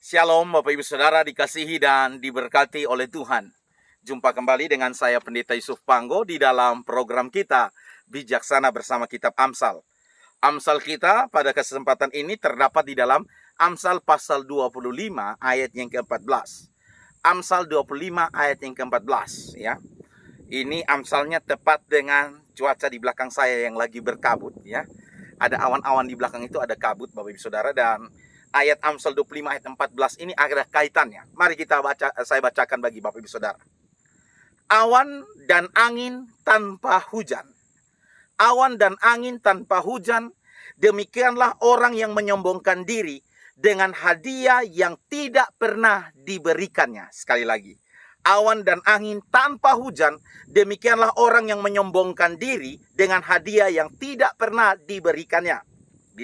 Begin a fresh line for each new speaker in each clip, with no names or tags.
Shalom Bapak Ibu Saudara dikasihi dan diberkati oleh Tuhan. Jumpa kembali dengan saya Pendeta Yusuf Panggo di dalam program kita Bijaksana bersama Kitab Amsal. Amsal kita pada kesempatan ini terdapat di dalam Amsal pasal 25 ayat yang ke-14. Amsal 25 ayat yang ke-14 ya. Ini Amsalnya tepat dengan cuaca di belakang saya yang lagi berkabut ya. Ada awan-awan di belakang itu, ada kabut Bapak Ibu Saudara, dan ayat Amsal 25 ayat 14 ini ada kaitannya. Mari kita baca, saya bacakan bagi Bapak Ibu Saudara. Awan dan angin tanpa hujan. Awan dan angin tanpa hujan, demikianlah orang yang menyombongkan diri dengan hadiah yang tidak pernah diberikannya. Sekali lagi. Awan dan angin tanpa hujan, demikianlah orang yang menyombongkan diri dengan hadiah yang tidak pernah diberikannya.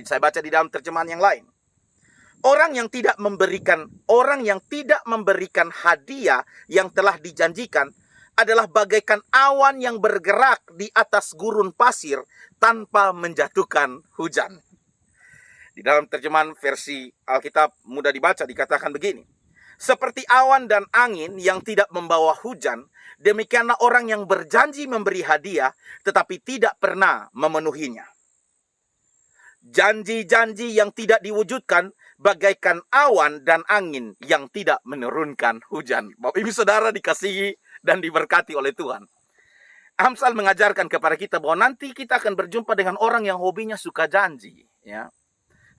Saya baca di dalam terjemahan yang lain. Orang yang tidak memberikan hadiah yang telah dijanjikan adalah bagaikan awan yang bergerak di atas gurun pasir tanpa menjatuhkan hujan. Di dalam terjemahan versi Alkitab mudah dibaca dikatakan begini. Seperti awan dan angin yang tidak membawa hujan, demikianlah orang yang berjanji memberi hadiah tetapi tidak pernah memenuhinya. Janji-janji yang tidak diwujudkan bagaikan awan dan angin yang tidak menurunkan hujan. Bapak Ibu Saudara dikasihi dan diberkati oleh Tuhan. Amsal mengajarkan kepada kita bahwa nanti kita akan berjumpa dengan orang yang hobinya suka janji. Ya.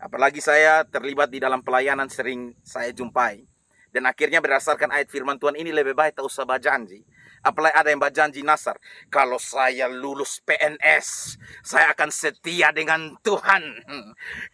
Apalagi saya terlibat di dalam pelayanan, sering saya jumpai. Dan akhirnya berdasarkan ayat firman Tuhan ini lebih baik tak usah berjanji. Apalagi ada yang berjanji nasar. Kalau saya lulus PNS, saya akan setia dengan Tuhan.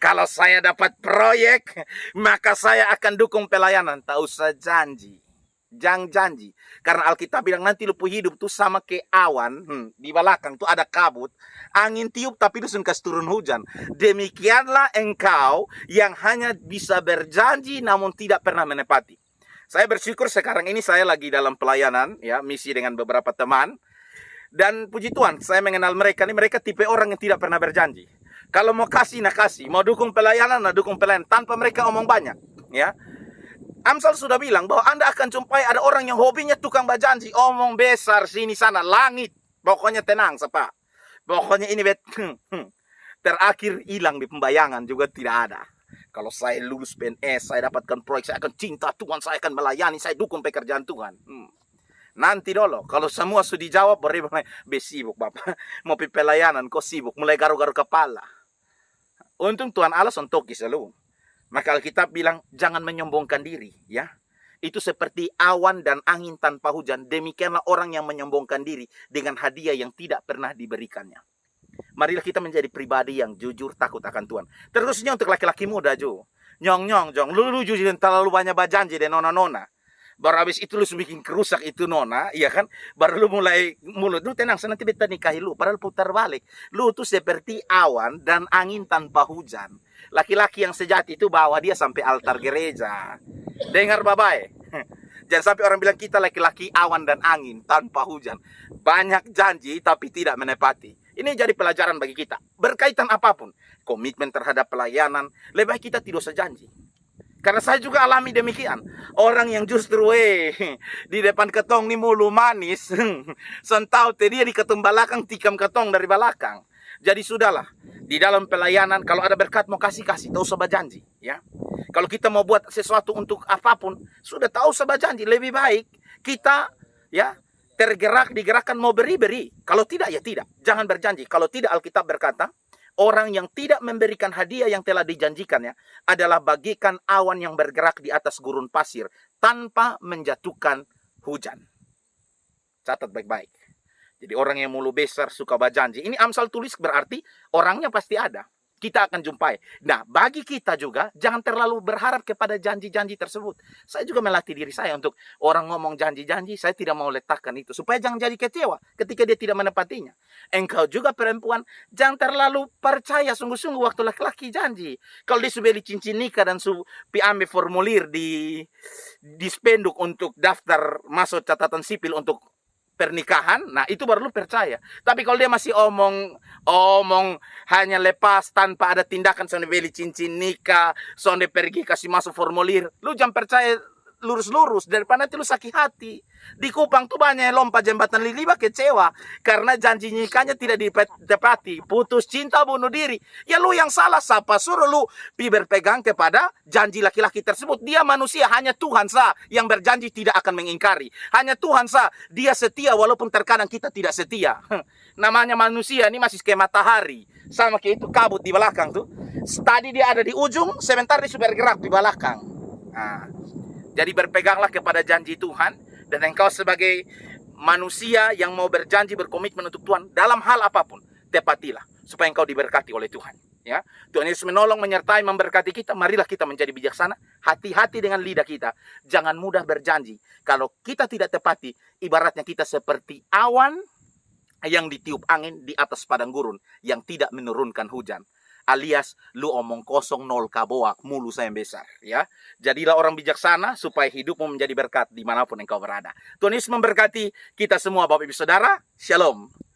Kalau saya dapat proyek, maka saya akan dukung pelayanan. Tak usah janji. Jangan janji. Karena Alkitab bilang nanti lupu hidup tuh sama kayak awan. Di belakang tuh ada kabut. Angin tiup tapi langsung kasih turun hujan. Demikianlah engkau yang hanya bisa berjanji namun tidak pernah menepati. Saya bersyukur sekarang ini saya lagi dalam pelayanan, ya, misi dengan beberapa teman. Dan puji Tuhan, saya mengenal mereka. Ini mereka tipe orang yang tidak pernah berjanji. Kalau mau kasih, nak kasih. Mau dukung pelayanan, nak dukung pelayanan. Tanpa mereka omong banyak. Ya. Amsal sudah bilang bahwa Anda akan jumpai ada orang yang hobinya tukang berjanji. Omong besar, sini sana, langit. Pokoknya tenang, sepak. Pokoknya ini terakhir hilang di pembayangan juga tidak ada. Kalau saya lulus PNS, saya dapatkan proyek, saya akan cinta Tuhan, saya akan melayani, saya dukung pekerjaan Tuhan. Nanti dulu, kalau semua sudah dijawab, baru sibuk Bapak. Mau pelayanan, kok sibuk, mulai garu-garu kepala. Untung Tuhan Allah sontoki selalu. Maka Alkitab bilang, jangan menyombongkan diri. Ya, itu seperti awan dan angin tanpa hujan. Demikianlah orang yang menyombongkan diri dengan hadiah yang tidak pernah diberikannya. Marilah kita menjadi pribadi yang jujur, takut akan Tuhan. Terusnya untuk laki-laki muda, Jo. Nyong, lu jujur terlalu banyak berjanji deh nona-nona. Baru habis itu lu bikin kerusak itu nona, iya kan? Baru lu mulai mulut, lu tenang, nanti beta nikahi lu. Padahal putar balik. Lu tuh seperti awan dan angin tanpa hujan. Laki-laki yang sejati itu bawa dia sampai altar gereja. Dengar babai. Jangan sampai orang bilang kita laki-laki awan dan angin tanpa hujan. Banyak janji tapi tidak menepati. Ini jadi pelajaran bagi kita. Berkaitan apapun. Komitmen terhadap pelayanan. Lebih baik kita tidak usah janji. Karena saya juga alami demikian. Orang yang justru di depan ketong ini mulu manis. Sentau dia di ketong belakang tikam ketong dari belakang. Jadi sudahlah. Di dalam pelayanan kalau ada berkat mau kasih-kasih. Tak usah berjanji. Ya. Kalau kita mau buat sesuatu untuk apapun. Sudah tak usah berjanji. Lebih baik kita ya tergerak, digerakkan, mau beri. Kalau tidak, ya tidak. Jangan berjanji. Kalau tidak, Alkitab berkata, orang yang tidak memberikan hadiah yang telah dijanjikannya adalah bagaikan awan yang bergerak di atas gurun pasir tanpa menjatuhkan hujan. Catat baik-baik. Jadi orang yang mulu besar suka berjanji. Ini Amsal tulis berarti orangnya pasti ada. Kita akan jumpai. Nah, bagi kita juga, jangan terlalu berharap kepada janji-janji tersebut. Saya juga melatih diri saya untuk orang ngomong janji-janji, saya tidak mau letakkan itu. Supaya jangan jadi kecewa ketika dia tidak menepatinya. Engkau juga perempuan, jangan terlalu percaya sungguh-sungguh waktu laki-laki janji. Kalau dia sudah beli cincin nikah dan ambil formulir di spenduk untuk daftar masuk catatan sipil untuk pernikahan, nah itu baru lu percaya. Tapi kalau dia masih omong hanya lepas tanpa ada tindakan, sonde beli cincin nikah, sonde pergi kasih masuk formulir, lu jangan percaya lurus-lurus, daripada nanti lu sakit hati. Di Kupang tuh banyak yang lompat jembatan Liliba kecewa karena janji nikahnya tidak ditepati, putus cinta, bunuh diri. Ya lu yang salah, siapa suruh lu berpegang kepada janji laki-laki tersebut? Dia manusia, hanya Tuhan sah yang berjanji tidak akan mengingkari. Hanya Tuhan sah, dia setia walaupun terkadang kita tidak setia. Namanya manusia ini masih kayak matahari, sama kayak itu kabut di belakang tuh. Tadi dia ada di ujung, sebentar dia sudah bergerak di belakang. Nah, jadi berpeganglah kepada janji Tuhan, dan engkau sebagai manusia yang mau berjanji, berkomitmen untuk Tuhan dalam hal apapun, tepatilah supaya engkau diberkati oleh Tuhan. Ya, Tuhan Yesus menolong, menyertai, memberkati kita. Marilah kita menjadi bijaksana, hati-hati dengan lidah kita. Jangan mudah berjanji. Kalau kita tidak tepati, ibaratnya kita seperti awan yang ditiup angin di atas padang gurun yang tidak menurunkan hujan. Alias lu omong kosong, nol kaboak, mulu sayang besar. Ya, jadilah orang bijaksana supaya hidupmu menjadi berkat dimanapun engkau berada. Tuhan Yesus memberkati kita semua, Bapak Ibu Saudara. Shalom.